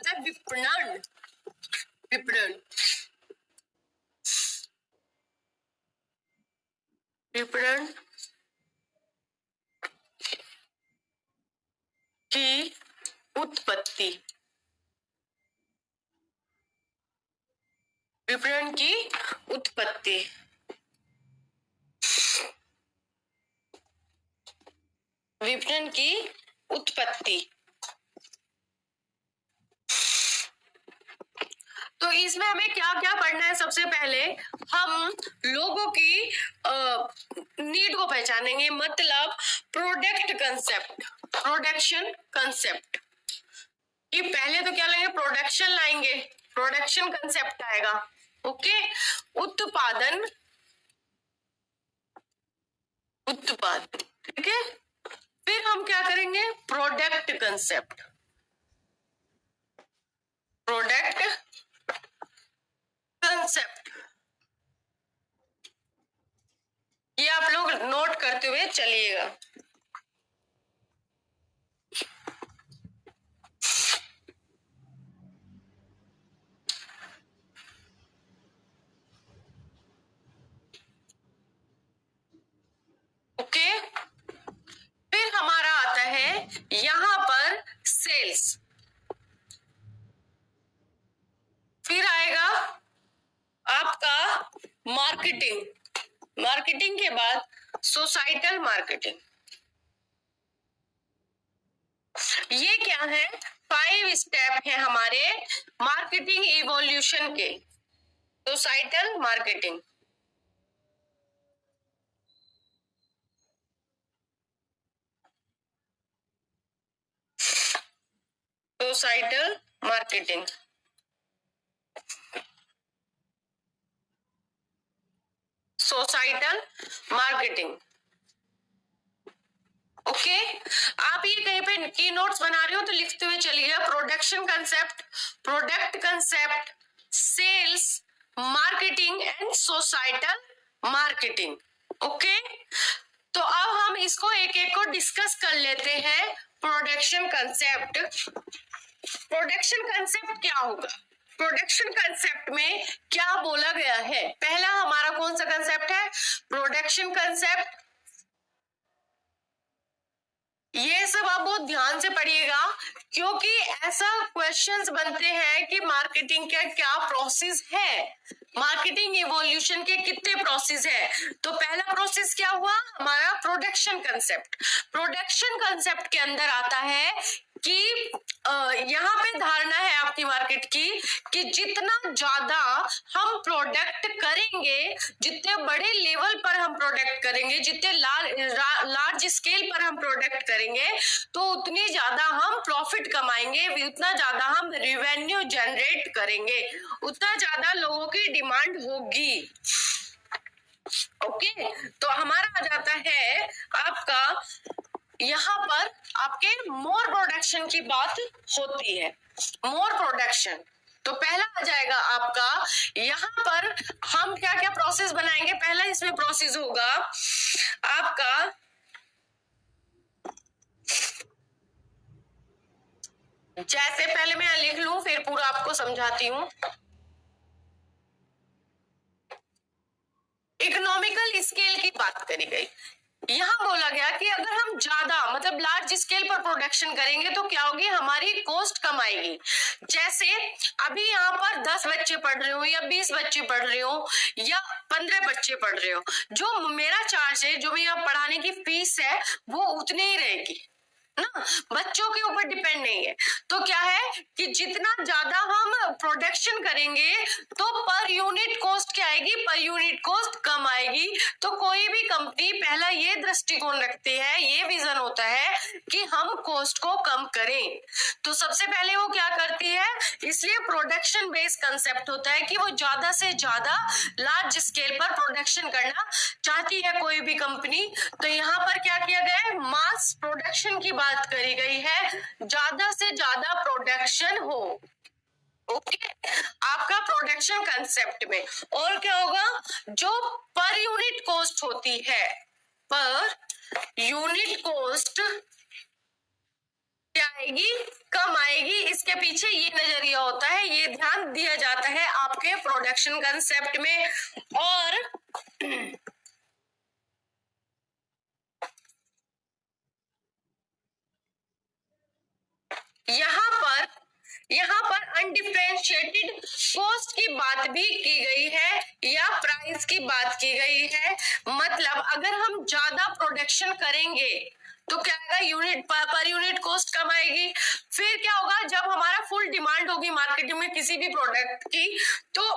होता है विपणन। विपणन, विपणन की उत्पत्ति, विपणन की उत्पत्ति, विपणन की उत्पत्ति। तो इसमें हमें क्या क्या पढ़ना है? सबसे पहले हम लोगों की नीड को पहचानेंगे, मतलब प्रोडक्ट कंसेप्ट, प्रोडक्शन कंसेप्ट। कि पहले तो क्या लेंगे? प्रोडक्शन लाएंगे, प्रोडक्शन कंसेप्ट आएगा। ओके, उत्पादन, उत्पादन, ठीक है। फिर हम क्या करेंगे? Product concept, product concept. ये आप लोग नोट करते हुए चलिएगा। ओके, फिर हमारा आता है यहां पर सेल्स, फिर आएगा आपका मार्केटिंग, मार्केटिंग के बाद सोसाइटल मार्केटिंग। ये क्या है? 5 स्टेप है हमारे मार्केटिंग इवोल्यूशन के। Societal marketing, societal marketing, societal marketing. Okay, आप ये कहीं पे की नोट्स बना रहे हो तो लिखते हुए चलिए। Production concept, product concept, sales, marketing and societal marketing. Okay, तो अब हम इसको एक एक को डिस्कस कर लेते हैं। प्रोडक्शन कंसेप्ट, प्रोडक्शन कंसेप्ट क्या होगा? प्रोडक्शन कंसेप्ट में क्या बोला गया है? पहला हमारा कौन सा कंसेप्ट है? Production concept. ये सब आप बहुत ध्यान से पढ़िएगा, क्योंकि ऐसा क्वेश्चंस बनते हैं कि मार्केटिंग का क्या प्रोसेस है, मार्केटिंग इवोल्यूशन के कितने प्रोसेस है। तो पहला प्रोसेस क्या हुआ? हमारा प्रोडक्शन कंसेप्ट। प्रोडक्शन कंसेप्ट के अंदर आता है कि यहाँ पे धारणा है आपकी मार्केट की कि जितना ज्यादा हम प्रोडक्ट करेंगे, जितने बड़े लेवल पर हम प्रोडक्ट करेंगे, जितने लार्ज स्केल पर हम प्रोडक्ट करेंगे, तो उतनी ज्यादा हम प्रॉफिट कमाएंगे, उतना ज्यादा हम रेवेन्यू जनरेट करेंगे, उतना ज्यादा लोगों की डिमांड होगी। ओके, तो हमारा आ जाता है आपका यहाँ पर आपके मोर प्रोडक्शन की बात होती है। मोर प्रोडक्शन, तो पहला आ जाएगा आपका यहाँ पर हम क्या क्या प्रोसेस बनाएंगे। पहला इसमें प्रोसेस होगा आपका जैसे, पहले मैं लिख लूं फिर पूरा आपको समझाती हूँ। इकोनॉमिकल स्केल की बात करी गई। यहाँ बोला गया कि अगर हम ज्यादा मतलब लार्ज स्केल पर प्रोडक्शन करेंगे तो क्या होगी? हमारी कॉस्ट कम आएगी। जैसे अभी यहाँ पर 10 बच्चे पढ़ रहे हो या 20 बच्चे पढ़ रहे हो या 15 बच्चे पढ़ रहे हो, जो मेरा चार्ज है, जो मेरा पढ़ाने की फीस है, वो उतनी ही रहेगी ना, बच्चों के ऊपर डिपेंड नहीं है। तो क्या है कि जितना ज्यादा हम प्रोडक्शन करेंगे तो पर यूनिट कॉस्ट क्या आएगी? पर यूनिट कॉस्ट कम आएगी। तो कोई भी कंपनी पहला ये दृष्टिकोण रखती है, ये विजन होता है कि हम कॉस्ट को कम करें। तो सबसे पहले वो क्या करती है? इसलिए प्रोडक्शन बेस्ड कंसेप्ट होता है कि वो ज्यादा से ज्यादा लार्ज स्केल पर प्रोडक्शन करना चाहती है कोई भी कंपनी। तो यहाँ पर क्या किया गया है? मास प्रोडक्शन की बात करी गई है, ज्यादा से ज्यादा प्रोडक्शन हो। ओके, आपका प्रोडक्शन कंसेप्ट में और क्या होगा? जो पर यूनिट कॉस्ट होती है, पर यूनिट कॉस्ट क्या आएगी? कम आएगी। इसके पीछे ये नजरिया दिया जाता है आपके प्रोडक्शन कंसेप्ट में। और यहाँ पर अनडिफरेंशिएटेड कॉस्ट की बात भी की गई है या प्राइस की बात की गई है। मतलब अगर हम ज्यादा प्रोडक्शन करेंगे तो क्या होगा, यूनिट पर यूनिट कॉस्ट कम आएगी। फिर क्या होगा, जब हमारा फुल डिमांड होगी मार्केट में किसी भी प्रोडक्ट की तो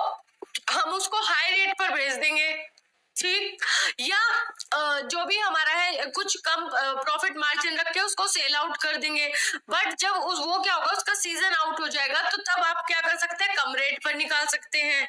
हम उसको हाई रेट पर बेच देंगे, ठीक। या जो भी हमारा है कुछ कम प्रॉफिट मार्जिन रख के उसको सेल आउट कर देंगे। बट जब वो क्या होगा, उसका सीजन आउट हो जाएगा तो तब आप क्या कर सकते हैं, कम रेट पर निकाल सकते हैं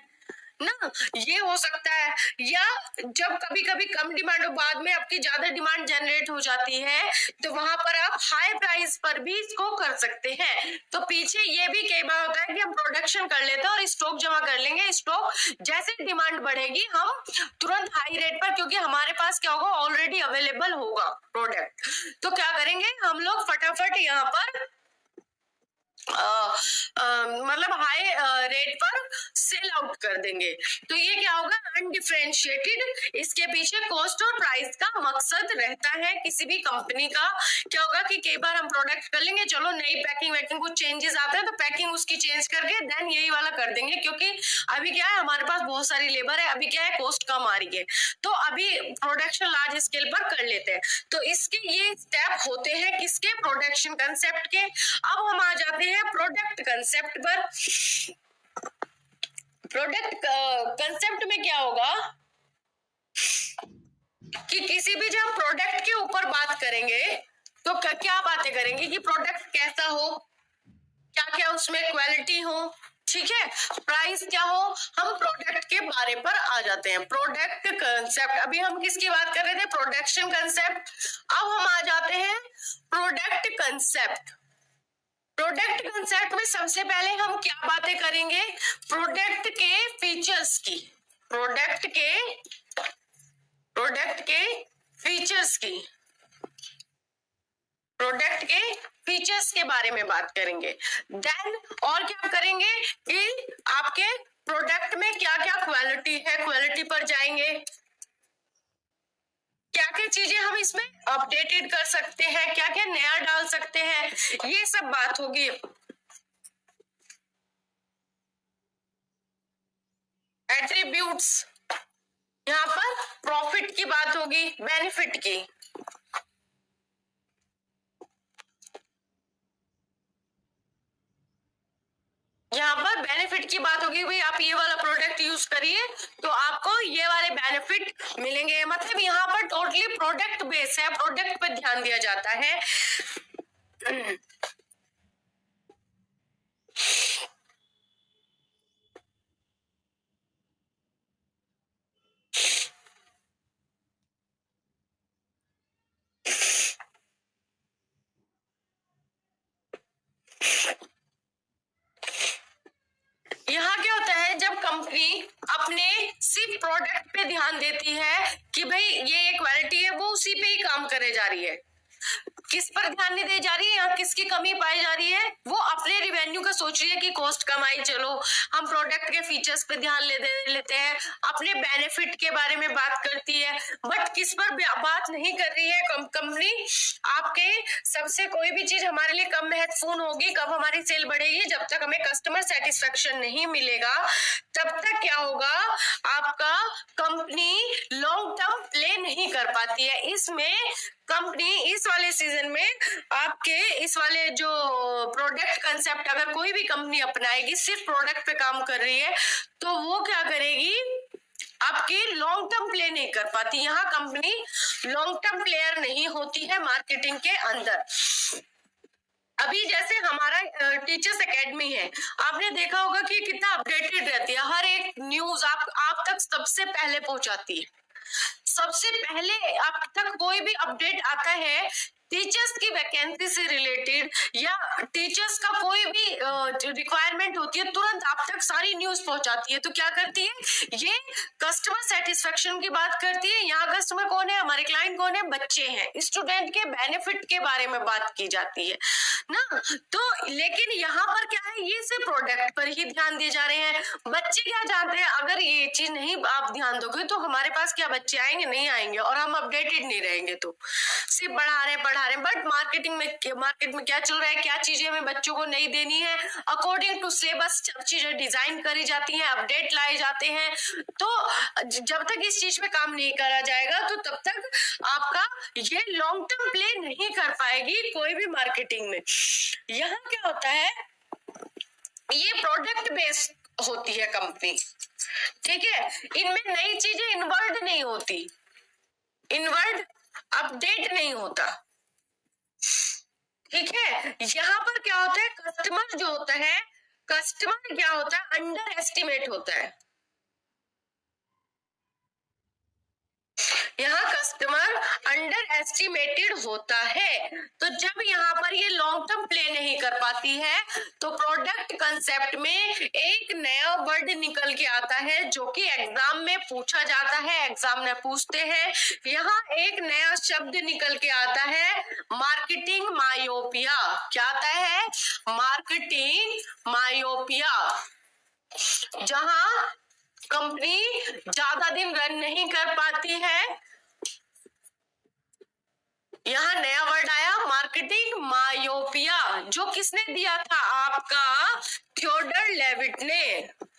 ना, ये हो सकता है। या जब कभी कभी कम डिमांड हो, बाद में आपकी ज्यादा डिमांड जनरेट हो जाती है तो वहां पर आप हाई प्राइस पर भी इसको कर सकते हैं। तो पीछे ये भी कई बार होता है कि हम प्रोडक्शन कर लेते हैं और स्टॉक जमा कर लेंगे, स्टॉक जैसे डिमांड बढ़ेगी हम तुरंत हाई रेट पर, क्योंकि हमारे पास क्या होगा, ऑलरेडी अवेलेबल होगा प्रोडक्ट, तो क्या करेंगे हम लोग फटाफट यहाँ पर मतलब हाई रेट पर सेल आउट कर देंगे। तो ये क्या होगा, अनडिफरेंशिएटेड। इसके पीछे कॉस्ट और प्राइस का मकसद रहता है किसी भी कंपनी का। क्या होगा कि कई बार हम प्रोडक्ट कर लेंगे, चलो नई पैकिंग वैकिंग कुछ चेंजेस आते हैं तो पैकिंग उसकी चेंज करके देन यही वाला कर देंगे, क्योंकि अभी क्या है हमारे पास बहुत सारी लेबर है, अभी क्या है कॉस्ट कम आ रही है तो अभी प्रोडक्शन लार्ज स्केल पर कर लेते हैं। तो इसके ये स्टेप होते हैं किसके, प्रोडक्शन कंसेप्ट के। अब हम आ जाते हैं प्रोडक्ट कंसेप्ट पर। प्रोडक्ट कंसेप्ट में क्या होगा कि किसी भी जब प्रोडक्ट के ऊपर बात करेंगे तो क्या बातें करेंगे कि प्रोडक्ट कैसा हो, क्या क्या उसमें क्वालिटी हो, ठीक है, प्राइस क्या हो, हम प्रोडक्ट के बारे पर आ जाते हैं। प्रोडक्ट कंसेप्ट, अभी हम किसकी बात कर रहे थे, प्रोडक्शन कंसेप्ट। अब हम आ जाते हैं प्रोडक्ट कंसेप्ट। प्रोडक्ट कंसेप्ट में सबसे पहले हम क्या बातें करेंगे, प्रोडक्ट के फीचर्स की, प्रोडक्ट के फीचर्स की, प्रोडक्ट के फीचर्स के बारे में बात करेंगे। देन और क्या करेंगे कि आपके प्रोडक्ट में क्या क्या क्वालिटी है, क्वालिटी पर जाएंगे, क्या क्या चीजें हम इसमें अपडेटेड कर सकते हैं, क्या क्या नया डाल सकते हैं, ये सब बात होगी। एट्रीब्यूट्स, यहाँ पर प्रॉफिट की बात होगी, बेनिफिट की। यहाँ पर बेनिफिट की बात होगी, भाई आप ये वाला प्रोडक्ट यूज करिए तो आपको ये वाले बेनिफिट मिलेंगे। मतलब यहाँ पर टोटली प्रोडक्ट बेस है, प्रोडक्ट पर ध्यान दिया जाता है। यहाँ क्या होता है, जब कंपनी अपने सिर्फ प्रोडक्ट पे ध्यान देती है कि भाई ये क्वालिटी है, वो उसी पे ही काम करे जा रही है, किस पर ध्यान नहीं दे जा रही है, यहाँ किसकी कमी पाई जा रही है, वो अपने रिवेन्यू का सोच रही है कि कॉस्ट कमाई, चलो हम प्रोडक्ट के फीचर्स पे ध्यान लेते हैं, अपने बेनिफिट के बारे में बात करती है। बट किस पर बात नहीं कर रही है कंपनी, आपके सबसे कोई भी चीज हमारे लिए कम महत्वपूर्ण होगी, कब हमारी सेल बढ़ेगी, जब तक हमें कस्टमर सेटिस्फेक्शन नहीं मिलेगा तब तक क्या होगा, आपका कंपनी लॉन्ग टर्म प्ले नहीं कर पाती है। इसमें कंपनी इस वाले सीजन में आपके इस वाले जो प्रोडक्ट कंसेप्ट अगर कोई भी कंपनी अपनाएगी, सिर्फ प्रोडक्ट पे काम कर रही है, तो वो क्या करेगी, आपकी लॉन्ग टर्म प्ले नहीं कर पाती। यहाँ कंपनी लॉन्ग टर्म प्लेयर नहीं होती है मार्केटिंग के अंदर। अभी जैसे हमारा टीचर्स एकेडमी है, आपने देखा होगा कि कितना अपडेटेड रहती है, हर एक न्यूज आप तक सबसे पहले पहुंचाती है, सबसे पहले आप तक कोई भी अपडेट आता है टीचर्स की वैकेंसी से रिलेटेड या टीचर्स का कोई भी रिक्वायरमेंट होती है, तुरंत आप तक सारी न्यूज पहुंचाती है। तो क्या करती है, ये कस्टमर सेटिस्फेक्शन की बात करती है। यहाँ कस्टमर कौन है, हमारे क्लाइंट कौन है, बच्चे हैं। स्टूडेंट के बेनिफिट के बारे में बात की जाती है ना। तो लेकिन यहाँ पर क्या है, ये सिर्फ प्रोडक्ट पर ही ध्यान दिए जा रहे हैं। बच्चे क्या जानते हैं, अगर ये चीज नहीं आप ध्यान दोगे तो हमारे पास क्या बच्चे आएंगे, नहीं आएंगे, और हम अपडेटेड नहीं रहेंगे। तो सिर्फ बढ़ा रहे हैं, बट मार्केट में क्या चल रहा है, क्या चीजें हमें बच्चों को नहीं देनी है, अकॉर्डिंग टू सिलेबस चीजें डिजाइन करी जाती हैं, अपडेट लाए जाते हैं। तो जब तक इस चीज में काम नहीं करा जाएगा तो तब तक आपका ये लॉन्ग टर्म प्ले नहीं कर पाएगी कोई भी मार्केटिंग में। यहाँ क्या होता है, ये प्रोडक्ट बेस्ड होती है कंपनी, ठीक है। इनमें नई चीजें इन्वर्ड नहीं होती, इनवर्ड अपडेट नहीं होता, ठीक है। यहाँ पर क्या होता है, कस्टमर जो होता है, कस्टमर क्या होता है, अंडर एस्टिमेट होता है। यहाँ कस्टमर अंडर एस्टिमेटेड होता है। तो जब यहाँ पर ये लॉन्ग टर्म प्ले नहीं कर पाती है तो प्रोडक्ट कंसेप्ट में एक नया वर्ड निकल के आता है जो कि एग्जाम में पूछा जाता है, एग्जाम में पूछते हैं। यहाँ एक नया शब्द निकल के आता है, मार्केटिंग मायोपिया। क्या आता है, मार्केटिंग मायोपिया। जहां कंपनी ज्यादा दिन रन नहीं कर पाती है, यहाँ नया वर्ड आया, मार्केटिंग मायोपिया। जो किसने दिया था, आपका थियोडर लेविट ने।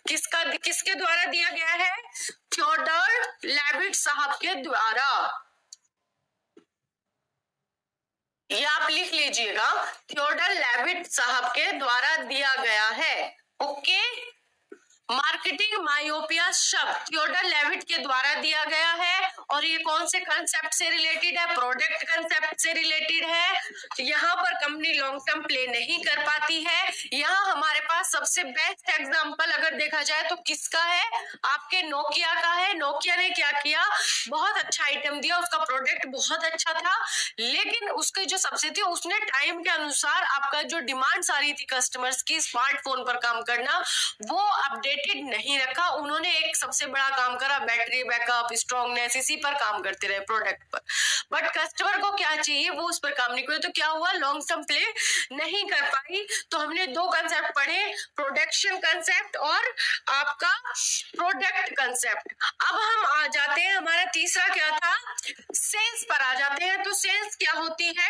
किसके द्वारा दिया गया है, थियोडर लेविट साहब के द्वारा। ये आप लिख लीजिएगा, थियोडर लेविट साहब के द्वारा दिया गया है। ओके, मार्केटिंग मायोपिया शब्द थियोडर लेविट के द्वारा दिया गया है, और ये कौन से कंसेप्ट से रिलेटेड है, प्रोडक्ट कंसेप्ट से रिलेटेड है। यहाँ पर कंपनी लॉन्ग टर्म प्ले नहीं कर पाती है। यहाँ हमारे पास सबसे बेस्ट एग्जांपल अगर देखा जाए तो किसका है, आपके नोकिया का है। नोकिया ने क्या किया, बहुत अच्छा आइटम दिया, उसका प्रोडक्ट बहुत अच्छा था, लेकिन उसके जो सबसे थी, उसने टाइम के अनुसार आपका जो डिमांड आ रही थी कस्टमर्स की स्मार्टफोन पर काम करना, वो अपडेटेड नहीं रखा। उन्होंने एक सबसे बड़ा काम करा, बैटरी बैकअप, स्ट्रॉन्गनेस, इसी पर काम करते रहे प्रोडक्ट पर। बट कस्टमर को क्या चाहिए, वो उस पर काम नहीं करे। तो क्या हुआ, लॉन्ग टर्म प्ले नहीं कर पाई। तो हमने दो कंसेप्ट पढ़े, प्रोडक्शन कंसेप्ट और आपका प्रोडक्ट कंसेप्ट। अब हम आ जाते हैं, हमारा तीसरा क्या था, सेल्स पर आ जाते हैं। तो सेल्स क्या होती है,